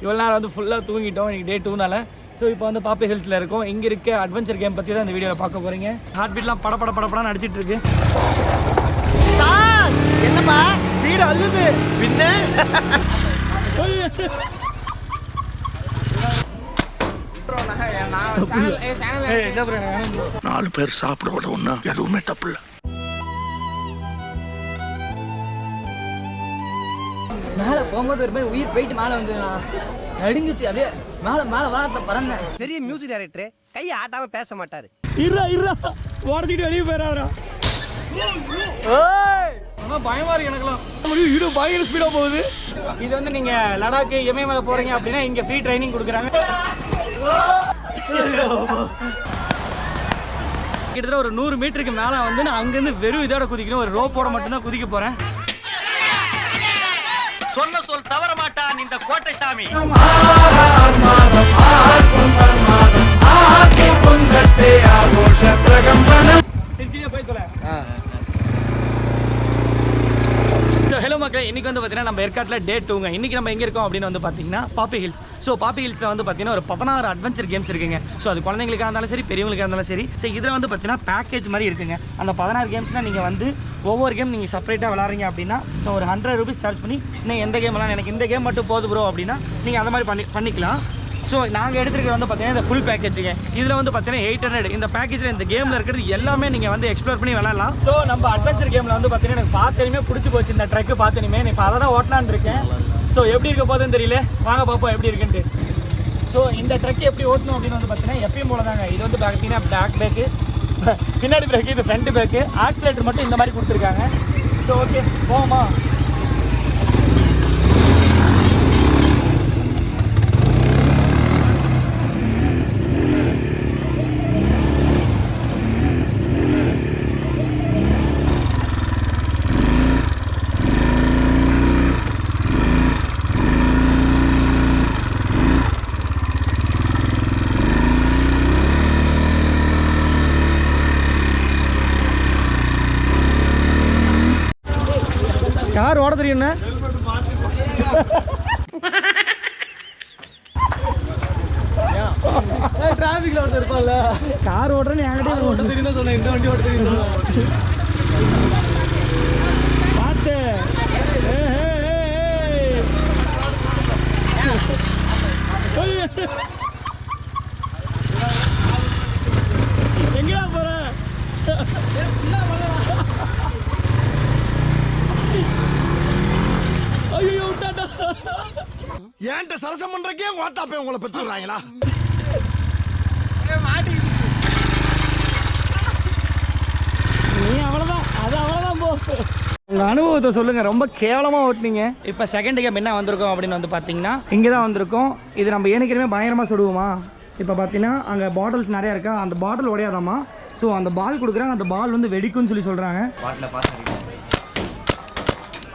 இவ்வளோ நேரம் வந்து ஃபுல்லாக தூங்கிட்டோம் இன்னைக்கு டே 2னால. ஸோ இப்போ வந்து பாப்பி ஹில்ஸில் இருக்கும். இங்கே இருக்க அட்வென்ச்சர் கேம் பற்றி தான் இந்த வீடியோவில் பார்க்க போகிறீங்க. ஹார்ட் பீட்லாம் படப்படன்னு அடிச்சிட்டு இருக்கு. என்னப்பா வீடு அள்ளுது பின்ன நாலு பேர் சாப்பிட ஒண்ணா எதுவுமே தப்பு இல்லை. மேலே போகும்போது ஒரு மாதிரி உயிர் போயிட்டு மேலே வந்து நடுங்குச்சு. அப்படியே மேலே வானத்தை பறந்தேன். பெரிய மியூசிக் டைரக்டர் கையை ஆட்டாம பேச மாட்டாரு. இருடா உடச்சிக்கிட்டு வெளியே போயிடாதா. பயமா இருக்கு எனக்குலாம். வீடு பயங்கர ஸ்பீடா போகுது. இது வந்து நீங்க லடாக்கு இமயமலை போறீங்க அப்படின்னா இங்க ஃப்ரீ ட்ரைனிங் கொடுக்குறாங்க. கிட்டத்தட்ட ஒரு 100 மீட்டருக்கு மேல வந்து நான் அங்கிருந்து வெறும் இதோட குதிக்கணும். ஒரு ரோப்போட மட்டும்தான் குதிக்க போறேன். சொன்ன சொல் தவற மாட்டான் இந்த கோட்டை சாமி. ஹலோ மக்களே, இன்னைக்கு வந்து பார்த்தீங்கன்னா நம்ம ஏற்காட்டில் டே 2ங்க. இன்னைக்கு நம்ம எங்கே இருக்கோம் அப்படின்னு வந்து பார்த்தீங்கன்னா பாப்பி ஹில்ஸ். ஸோ பாப்பி ஹில்ஸில் வந்து பார்த்தீங்கன்னா ஒரு 16 அட்வென்ச்சர் கேம்ஸ் இருக்குங்க. ஸோ அது குழந்தைங்களுக்காக இருந்தாலும் சரி பெரியவங்களுக்காக இருந்தாலும் சரி. ஸோ இதில் வந்து பார்த்தீங்கன்னா பேக்கேஜ் மாதிரி இருக்குங்க. அந்த 16 கேம்ஸ்னால் நீங்கள் வந்து ஒவ்வொரு கேம் நீங்கள் செப்பரேட்டாக விளாட்றீங்க அப்படின்னா ஒரு 100 ரூபீஸ் சார்ஜ் பண்ணி இன்னும் எந்த கேம் விளாட்லாம் எனக்கு இந்த கேம் மட்டும் போது ப்ரோ அப்படின்னா நீங்கள் அந்த மாதிரி பண்ணிக்கலாம். ஸோ நாங்கள் எடுத்துருக்கிறது வந்து பார்த்தீங்கன்னா இந்த ஃபுல் பேக்கேஜுங்க. இதில் வந்து பார்த்தீங்கன்னா 800. இந்த பேக்கேஜில் இந்த கேமில் இருக்கிறது எல்லாமே நீங்கள் வந்து எக்ஸ்ப்ளோர் பண்ணி விளாட்லாம். ஸோ நம்ம அட்வென்ச்சர் கேமில் வந்து பார்த்தீங்கன்னா எனக்கு பார்த்தனுமே பிடிச்சி போச்சு. இந்த ட்ரெக்கு பார்த்தனுமே இப்போ அதை தான் ஓட்டலான்னு இருக்கேன். ஸோ எப்படி இருக்க போதுன்னு தெரியல, வாங்க பார்ப்போம் எப்படி இருக்குன்ட்டு. ஸோ இந்த ட்ரெக் எப்படி ஓட்டணும் அப்படின்னு வந்து பார்த்தீங்கன்னா எப்பயும் போல தாங்க. இது வந்து பார்த்தீங்கன்னா பேக் பேக்கு, பின்னாடி பிரேக்கு, இது ஃப்ரண்ட் பேக்கு, ஆக்சிலேட்டர் மட்டும் இந்த மாதிரி கொடுத்துருக்காங்க. ஸோ ஓகே போவோமா? கார் ஓட தெரியும்ண்ணே. டிராஃபிக்ல ஒருத்தர் இருப்பான்ல, கார் ஓட்டுறேன்னு என்கிட்ட ஓட்ட தெரியும் சொன்னேன். இந்த வண்டி ஓட்ட தெரியும் பார்த்து. எங்கடா போற? ஏன்ட்ட சரசம் பண்றக்கே ஓட்டாப்பே உங்களை பெற்றுறாங்களா? நீ அவ்வளோதான், அது அவ்வளோதான் போ. உங்கள் அனுபவத்தை சொல்லுங்கள். ரொம்ப கேவலமாக ஓட்டினீங்க. இப்போ செகண்ட் கேம் என்ன வந்திருக்கோம் அப்படின்னு வந்து பார்த்தீங்கன்னா இங்கே தான் வந்திருக்கோம். இது நம்ம ஏனைக்கிறமே பயங்கரமாக சுடுவோமா. இப்போ பார்த்தீங்கன்னா அங்கே பாட்டில்ஸ் நிறையா இருக்கா, அந்த பாட்டில் உடையாதாம்மா. ஸோ அந்த பால் கொடுக்குறாங்க, அந்த பால் வந்து வெடிக்கும்னு சொல்லி சொல்கிறாங்க.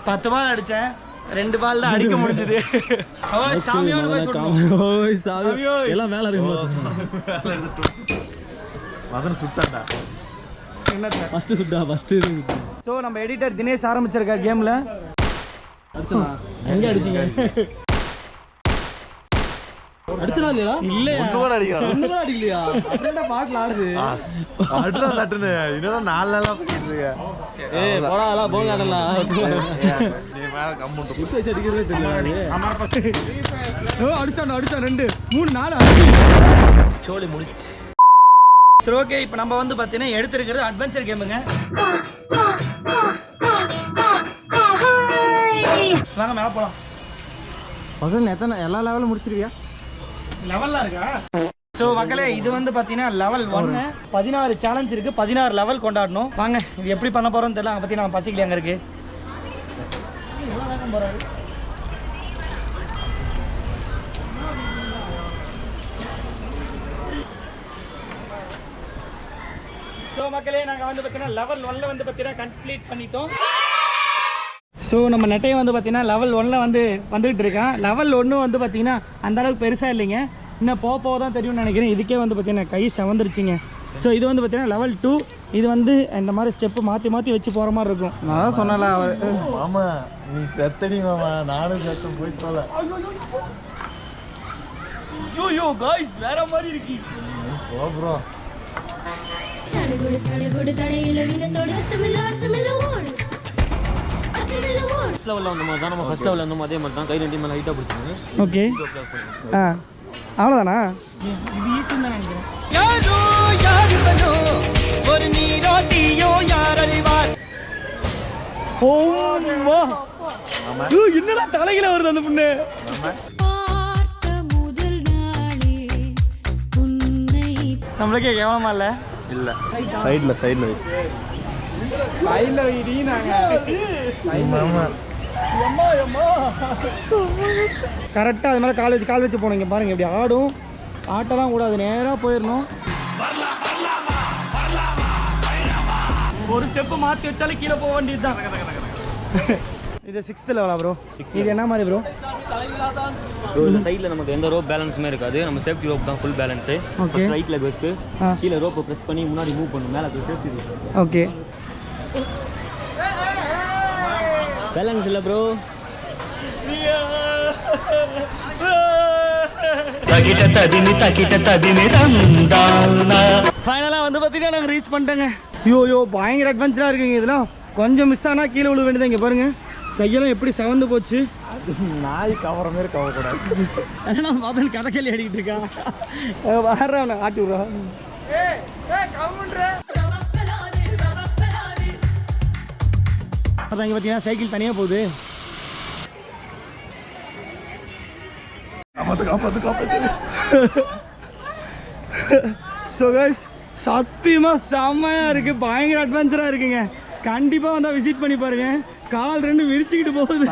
10 பால் அடித்தேன், 2 பால் தான் அடிக்க முடிஞ்சது. எல்லாம் மேல இருக்கு. ஸோ நம்ம எடிட்டர் தினேஷ் ஆரம்பிச்சிருக்கார் கேமில். எங்கே அடிச்சிங்க? அடிச்சனா இல்லையா? இல்ல ஒண்ணு அடிக்கலையா? அப்படியே பாட்டில் ஆடுது. அடுத்த தட்டுன்னு இன்னும் 4 நாளா பண்ணிட்டு இருக்க. ஏய் போடா போங்க ஆடலாம். நீ மேல கம்முட்டு குத்து வச்சு அடிக்கிறதே தெரியாது. அடிச்சான் 2 3 4 சோலி முடிச்சு. சரி ஓகே, இப்போ நம்ம வந்து பார்த்தீங்கன்னா எடுத்துருக்கிறது அட்வென்ச்சர் கேமுங்க. வாங்க மேலே போகலாம். பசங்க எத்தனை எல்லா லெவலும் முடிச்சிருவியா? லெவல்லாம் இருக்கா? ஸோ மக்களே, இது வந்து பார்த்தீங்கன்னா லெவல் 1. 16 சேலஞ்ச் இருக்குது, 16 லெவல் கொண்டாடணும். வாங்க இது எப்படி பண்ண போகிறோன்னு தெரியல. அங்கே பற்றி நம்ம பச்சைக்கிளி அங்கே இருக்குது. ஸோ மக்களே, நாங்கள் வந்து பார்த்தீங்கன்னா லெவல் 1 வந்து பார்த்தீங்கன்னா கம்ப்ளீட் பண்ணிட்டோம். ஸோ நம்ம நெட்டையை வந்து பார்த்தீங்கன்னா லெவல் 1 வந்துகிட்டு இருக்கேன். லெவல் 1 வந்து பார்த்தீங்கன்னா அந்தளவுக்கு பெருசாக இல்லைங்க. இன்னும் போக தான் தெரியும்னு நினைக்கிறேன். இதுக்கே வந்து பார்த்தீங்கன்னா கை செவந்துருச்சுங்க. ஸோ இது வந்து பார்த்தீங்கன்னா லெவல் 2. இது வந்து இந்த மாதிரி ஸ்டெப்பு மாற்றி வச்சு போகிற மாதிரி இருக்கும். நான் தான் சொன்னல மாமா, நீ செத்தனி மாமா, நானும் செத்து போய் போல. ஐயோ காய்ஸ் வேற மாதிரி இருக்கு. சடுகுடு தடையில வினத்தோடு அச்சமில்ல ஓடு லெவலில் வந்த மாதிரி தான் நம்ம ஃபர்ஸ்ட் லெவலில் இருந்தோம் அதே மாதிரி தான் கை ரெண்டு மேலே ஹைட்டாக பிடிச்சிங்க. ஓகே அவ்வளோதானா? இது ஈஸின்னு தான் நினைக்கிறேன். என்னடா தலையில வருது அந்த பொண்ணு. நம்மளுக்கே கேவலமா இல்ல? இல்ல சைடுல சைடுல வைடி நாங்க கரெக்டா அது மேல கால் வச்சு போனீங்க பாருங்க. இப்படி ஆடும். ஆட்டெல்லாம் கூடாது, நேரா போயிடணும். ஒரு ஸ்டெப் மாத்தி வச்சாலே கீழே போக வேண்டியதுதான். இது 6th லெவலா ப்ரோ? இது என்ன மாதிரி ப்ரோ? இந்த சைடில் நமக்கு எந்த ரோப் பேலன்ஸுமே இருக்காது. நம்ம சேஃப்டி ரோப் தான் ஃபுல் பேலன்ஸு. ஓகே. ரைட்டில் பெஸ்ட்டு, கீழே ரோப்பை ப்ரெஸ் பண்ணி முன்னாடி மூவ் பண்ணும், மேலே சேஃப்டி ரோப். ஓகே. பேலன்ஸ் இல்லை ப்ரோ. ஃபைனலாக வந்து பார்த்தீங்கன்னா நாங்கள் ரீச் பண்ணிட்டேங்க. ஐயோ பயங்கர அட்வென்ச்சராக இருக்குங்க. இதெல்லாம் கொஞ்சம் மிஸ் ஆனால் கீழே விழ வேண்டியது. இங்கே பாருங்கள் கையெல்லாம் எப்படி செவந்து போச்சு. நாய் கவர மாதிரி கவக்கூடாது. ஏன்னா பார்த்தா கதை கேள்வி அடிக்கிட்டு இருக்கான். வர்றவன ஆட்டி விட்றா. அதான் இங்கே பார்த்தீங்கன்னா சைக்கிள் தனியாக போகுது. ஸோ கைஸ் சத்தியமாக செம்மையாக இருக்குது. பயங்கர அட்வென்ச்சராக இருக்குங்க. கண்டிப்பாக வந்தால் விசிட் பண்ணி பாருங்க. கால் ரெண்டு விரிச்சுக்கிட்டு போகுது.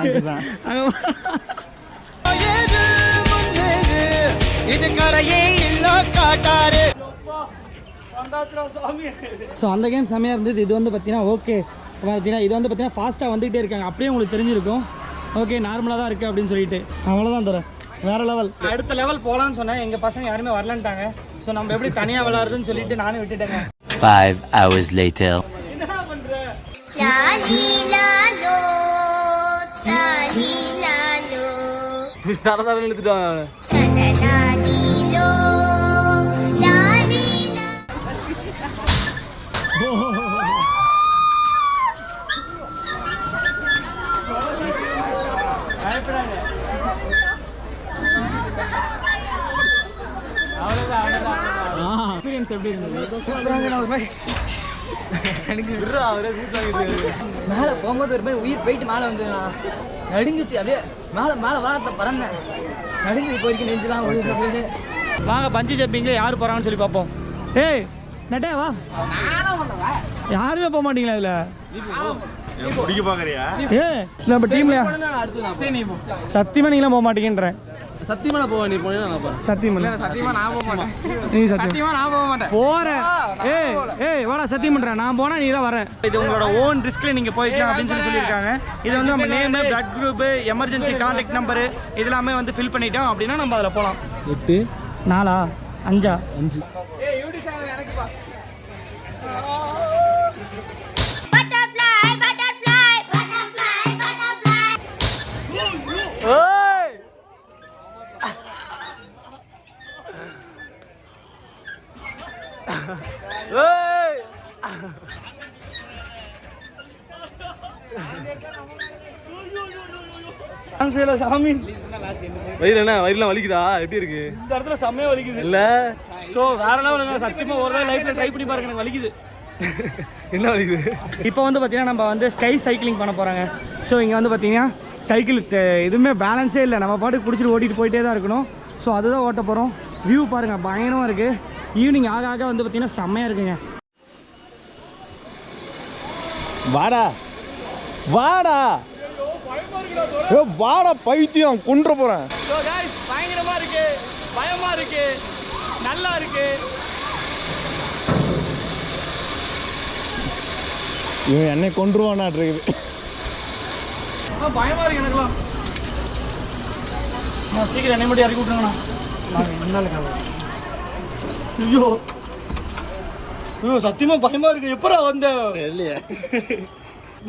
ஸோ அந்த கேம் செம்மையாக இருந்தது. இது வந்து பார்த்தீங்கன்னா ஓகே பார்த்தீங்கன்னா இது வந்து பார்த்தீங்கன்னா ஃபாஸ்ட்டாக வந்துகிட்டே இருக்காங்க. அப்படியே உங்களுக்கு தெரிஞ்சிருக்கும். ஓகே நார்மலாக தான் இருக்குது அப்படின்னு சொல்லிட்டு அவ்வளோதான் தரேன். வேறு லெவல். அடுத்த லெவல் போகலான்னு சொன்னேன். எங்கள் பசங்க யாருமே வரலன்ட்டாங்க. ஸோ நம்ம எப்படி தனியாக விளாடுறதுன்னு சொல்லிட்டு நானும் விட்டுட்டேங்க. 5 hours later. என்ன பண்ணுற? தரதான் எழுத்துட்டான். எக்ஸ்பீரியன்ஸ் எப்படி இருந்தது? எனக்கு மேலே போகும்போது ஒரு மாதிரி உயிர் போயிட்டு மேலே வந்து நான் நடுங்குச்சு. அப்படியே மேலே வாழத்தை பறந்தேன். நடுங்குது இப்போ வரைக்கும் நெஞ்செல்லாம் உழுது. வாங்க பஞ்சு ஜம்பிங்க யார் போகிறாங்கன்னு சொல்லி பார்ப்போம். ஏய் நட்டே வா. யாருமே போக மாட்டீங்களா இதில்? முடிக்க பாக்குறியா? ஏ நம்ம டீம்லையா சத்தியமாக நீங்களாம் போக மாட்டீங்கன்றேன். சத்தியமாக நான் போவேன். நீ போனேன் சத்தியமா நான் போக மாட்டேன். நீ சத்தியமா நான் போக மாட்டேன். போறேன். ஏய் வாடா சத்தியம் பண்றேன். நான் போனா நீ தான் வர. இது உங்களோட ஓன் ரிஸ்க்ல நீங்க போய்க்கலாம் அப்படின்னு சொல்லியிருக்காங்க. இது வந்து நம்ம name, blood group, emergency contact number இதெல்லாமே வந்து ஃபில் பண்ணிட்டோம் அப்படின்னா நம்ம அதில் போகலாம். 8 4 5 5. சாமி வயிறு என்ன வயிறுலாம் வலிக்குதா? எப்படி இருக்கு? இந்த இடத்துல செம்மையா வலிக்குது இல்ல? ஸோ வேற லெவலுங்க. சத்தியமா ஒரு நாள் லைஃப்ல ட்ரை பண்ணி பாருங்க. எனக்கு வலிக்குது. என்ன வலிக்குது? இப்போ வந்து பார்த்தீங்கன்னா நம்ம வந்து ஸ்கை சைக்கிளிங் பண்ண போகிறாங்க. ஸோ இங்கே வந்து பார்த்தீங்கன்னா சைக்கிள் எதுவுமே பேலன்ஸே இல்லை. நம்ம பாட்டுக்கு பிடிச்சிட்டு ஓட்டிகிட்டு போயிட்டே தான் இருக்கணும். ஸோ அதுதான் ஓட்ட போகிறோம். வியூ பாருங்கள் பயங்கரமாக இருக்குது. ஈவினிங் ஆக ஆக வந்து பார்த்தீங்கன்னா செம்மையாக இருக்குங்க. வாடா வாடா வாடா பைத்தியம் கொன்று போறேன். பயங்கரமாக இருக்கு, பயமாக இருக்கு, நல்லா இருக்கு. இவன் என்னை கொன்றுவானாட்டு இருக்குது. பயமாக இருக்கு எனக்குலாம். சீக்கிரம் என்னை மட்டும் இறக்கி விட்டுருங்கண்ணா. ஐயோ ஐயோ சத்தியமாக பயமாக இருக்கு. எப்படா வந்த? இல்லையா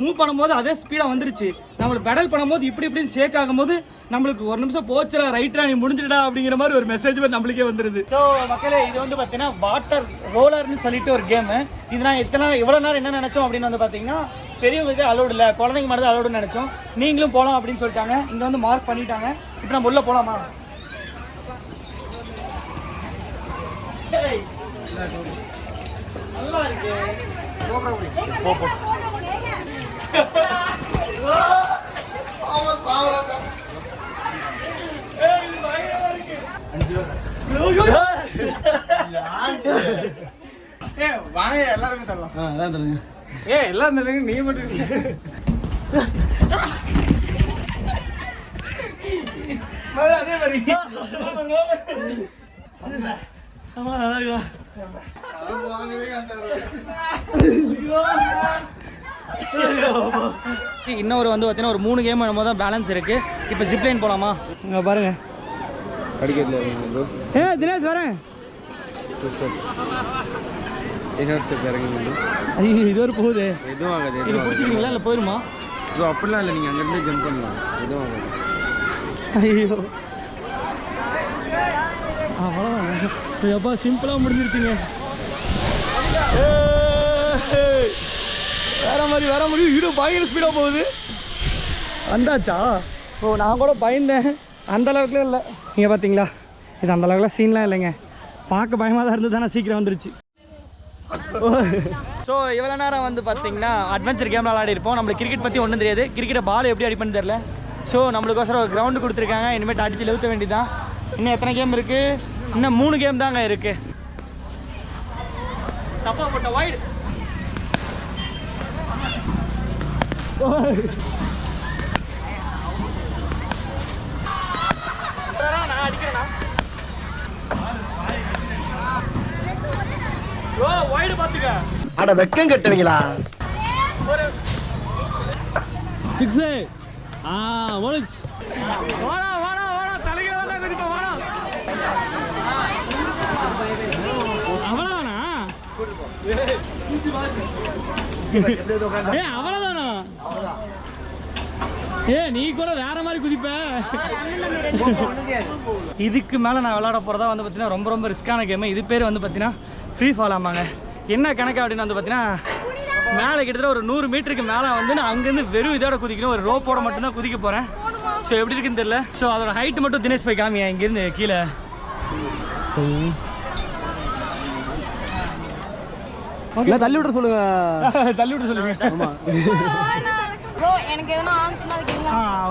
மூவ் பண்ணும்போது அதே ஸ்பீடாக வந்துருச்சு. நம்மளுக்கு பெடல் பண்ணும்போது இப்படின்னு ஷேக் ஆகும்போது நம்மளுக்கு ஒரு நிமிஷம் போச்சுடா ரைட்டா நீ முடிஞ்சிடா அப்படிங்கிற மாதிரி ஒரு மெசேஜ் நம்மளுக்கே வந்துடுது. ஸோ மக்களே இது வந்து பார்த்தீங்கன்னா வாட்டர் ரோலர்னு சொல்லிட்டு ஒரு கேமு. இது நான் இவ்வளோ நேரம் என்ன நினச்சோம் அப்படின்னு வந்து பார்த்தீங்கன்னா பெரியவங்களுக்கு அலோடு இல்லை, குழந்தைங்க மட்டும் தான் அலோடுன்னு நினச்சோம். நீங்களும் போகலாம் அப்படின்னு சொல்லிட்டாங்க. இங்கே வந்து மார்க் பண்ணிட்டாங்க. இப்போ நம்ம உள்ளே போகலாமா? நல்லா இருக்கு. வாங்க எல்லாருமே தரலாம். அதான் தருங்க. எல்லாம் தருங்க, நீ மட்டும் அதே மாதிரி ஆமா நல்லா இன்னொரு வந்து பார்த்தீங்கன்னா ஒரு 3 கேம் நம்ம தான் பேலன்ஸ் இருக்கு. இப்போ ஜிப்லைன் போலாமா? இங்கே பாருங்க படிக்கட்டில் தினேஷ் வரேன். இறங்கி இது ஒரு போகுது. எதுவும் ஆகாது. இது பிடிச்சிருக்கீங்களா இல்லை போயிருமா? இது அப்படிலாம் இல்லை, நீங்கள் அங்கேருந்து ஜம்ப் பண்ணலாம். எதுவும் ஆகாது. ஐயோ அவ்வளோதான். எப்பா சிம்பிளாக முடிஞ்சிருச்சுங்க. வேற மாதிரி வீடியோ பயங்கர ஸ்பீடாக போகுது. வந்தாச்சா? ஓ நான் கூட பயந்தேன். அந்த அளவுக்குலாம் இல்லை. நீங்கள் பார்த்தீங்களா, இது அந்த அளவுக்குலாம் சீன்லாம் இல்லைங்க. பார்க்க பயமாக தான் இருந்தது, ஆனால் சீக்கிரம் வந்துருச்சு. ஸோ இவ்வளோ நேரம் வந்து பார்த்தீங்கன்னா அட்வென்ச்சர் கேம் விளையாடி இருப்போம். நம்மளுக்கு கிரிக்கெட் பற்றி ஒன்றும் தெரியாது. கிரிக்கெட்டை பால் எப்படி அடிப்பேன்னு தெரில. ஸோ நம்மளுக்கோசரம் ஒரு கிரவுண்டு கொடுத்துருக்காங்க. இனிமேட்டு அடித்து லெவுத்த வேண்டியதான். இன்னும் எத்தனை கேம் இருக்குது? இன்னும் 3 கேம் தாங்க இருக்குது. தப்பா போட்ட வைடு. நான் அடிக்கிறேன்னா வைடு பார்த்துக்க. அட வெக்கம் கட்டுவீங்களா? 6 ஒலிக்ஸ். வாடா தலைக்கு வாடா குதிப்பா வாடா. அவ்வளோதானா? அவ்வளோதானா? நீ கூட வேற மாதிரி குதிப்ப. இதுக்கு மேலே நான் விளையாட போகிறதா வந்து பார்த்தீங்கன்னா ரொம்ப ரிஸ்க்கான கேமு. இது பேர் வந்து பார்த்தீங்கன்னா ஃப்ரீ ஃபால். ஆமாங்க. என்ன கணக்கு அப்படின்னு வந்து பார்த்தீங்கன்னா மேலே கிட்டத்தட்ட ஒரு 100 மீட்டருக்கு மேலே வந்து நான் அங்கேருந்து வெறும் இதோட குதிக்கணும். ஒரு ரோப்போட மட்டும்தான் குதிக்க போகிறேன். ஸோ எப்படி இருக்குன்னு தெரியல. ஸோ அதோட ஹைட் மட்டும் தினேஷ் போய் காமியா இங்கேருந்து கீழே. தள்ளி விட சொல்லுங்க. தள்ளி விட சொல்லுங்க. ஆமாம் ப்ரோ எனக்கு எதனா ஆன்சர்னா அதுக்கு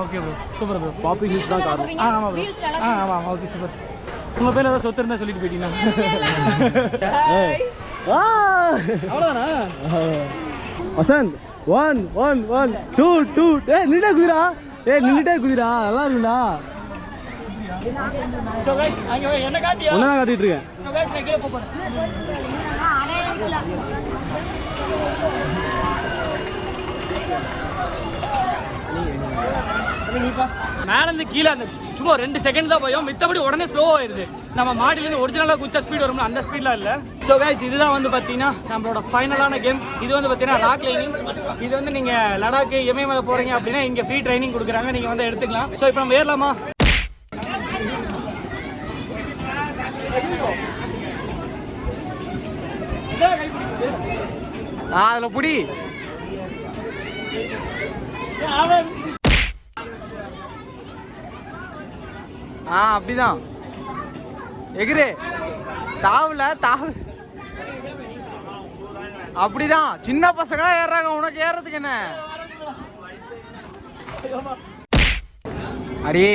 ஓகே ப்ரோ, சூப்பர் ப்ரோ. பாப்பி ஹில்ஸ் தான் காரணம். ஆமாம் ப்ரோ. ஆமாம் ஓகே சூப்பர். உங்கள் பேர் ஏதாவது சொத்து இருந்தால் சொல்லிட்டு போயிட்டீங்கன்னா அவ்வளோதானா? வசந்த் 1 1 1 2 2. நின்னுட்டே குதிரா. நின்னுட்டே குதிரா. நல்லா இருக்குடா. ஸோ கைஸ் அங்கே என்ன காட்டியா? ஒன்றா காட்டிட்டு இருக்கேன். ஸோ கைஸ் நான் கீழே போகிறேன். மேலேருந்து கீழே அந்த சும்மா 2 செகண்ட் தான் போயும். மித்தபடி உடனே ஸ்லோ ஆயிடுது. நம்ம மாடிலேருந்து ஒரிஜினலாக குச்சா ஸ்பீட் வரும்ல, அந்த ஸ்பீட்லாம் இல்லை. ஸோ கைஸ் இதுதான் வந்து பார்த்தீங்கன்னா நம்மளோட ஃபைனலான கேம். இது வந்து பார்த்தீங்கன்னா ராக் கிளைம்பிங். இது வந்து நீங்கள் லடாக்கு இமயமலை போகிறீங்க அப்படின்னா இங்கே ஃப்ரீ ட்ரைனிங் கொடுக்குறாங்க. நீங்கள் வந்து எடுத்துக்கலாம். ஸோ இப்போ நம்ம ஏறலாமா? அதில் புடி. அப்படிதான் எகிரு. தாவுல தாவு. அப்படிதான் சின்ன பசங்களா ஏறாங்க. உனக்கு ஏறதுக்கு என்ன அடி?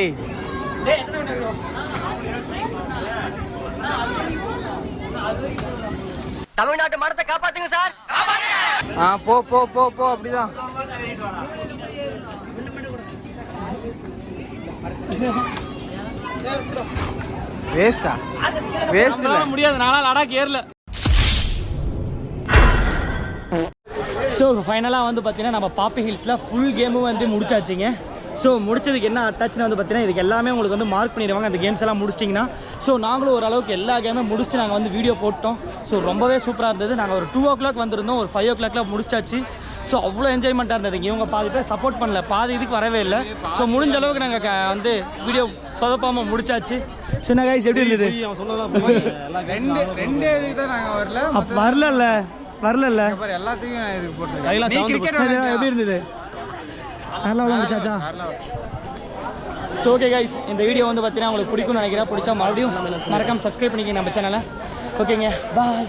தமிழ்நாட்டு மரத்தை காப்பாத்துங்க சார். போ போ போ போ. அப்படிதான் வேஸ்டா? வேஸ்ட் இல்ல, முடியாது. நாளா லடாக் ஏறல. ஸோ ஃபைனலாக வந்து பார்த்தீங்கன்னா நம்ம பாப்பி ஹில்ஸில் ஃபுல் கேமும் வந்து முடிச்சாச்சுங்க. ஸோ முடிச்சதுக்கு என்ன அட்டாச்சுன்னு வந்து பார்த்தீங்கன்னா இதுக்கு எல்லாமே உங்களுக்கு வந்து மார்க் பண்ணிடுவாங்க அந்த கேம்ஸ் எல்லாம் முடிச்சிங்கன்னா. ஸோ நாங்களும் ஓரளவுக்கு எல்லா கேமும் முடிச்சு நாங்கள் வந்து வீடியோ போட்டோம். ஸோ ரொம்பவே சூப்பராக இருந்தது. நாங்கள் ஒரு 2 o'clock வந்திருந்தோம். ஒரு 5 o'clockலாம் முடிச்சாச்சு. ஸோ அவ்வளோ என்ஜாய்மெண்ட்டாக இருந்ததுங்க. இவங்க பாதி பேர் சப்போர்ட் பண்ணல, பாதி இதுக்கு வரவே இல்லை. ஸோ முடிஞ்ச அளவுக்கு நாங்கள் வந்து வீடியோ சொதப்பாமல் முடிச்சாச்சு. சின்ன கைஸ் எப்படி இருந்தது? ரெண்டு இதுக்கு தான் நாங்கள் வரல எல்லாத்துக்கும் இதுக்கு போட்டுருக்கேன். கிரிக்கெட் எப்படி இருந்தது? நல்லா முடிச்சாச்சா? ஸோ ஓகே கைஸ், இந்த வீடியோ வந்து பார்த்தீங்கன்னா உங்களுக்கு பிடிக்கும்னு நினைக்கிறேன். பிடிச்சா மறுபடியும் மறக்காமல் சப்ஸ்கிரைப் பண்ணிக்கங்க நம்ம சேனலை. ஓகேங்க, பாய்.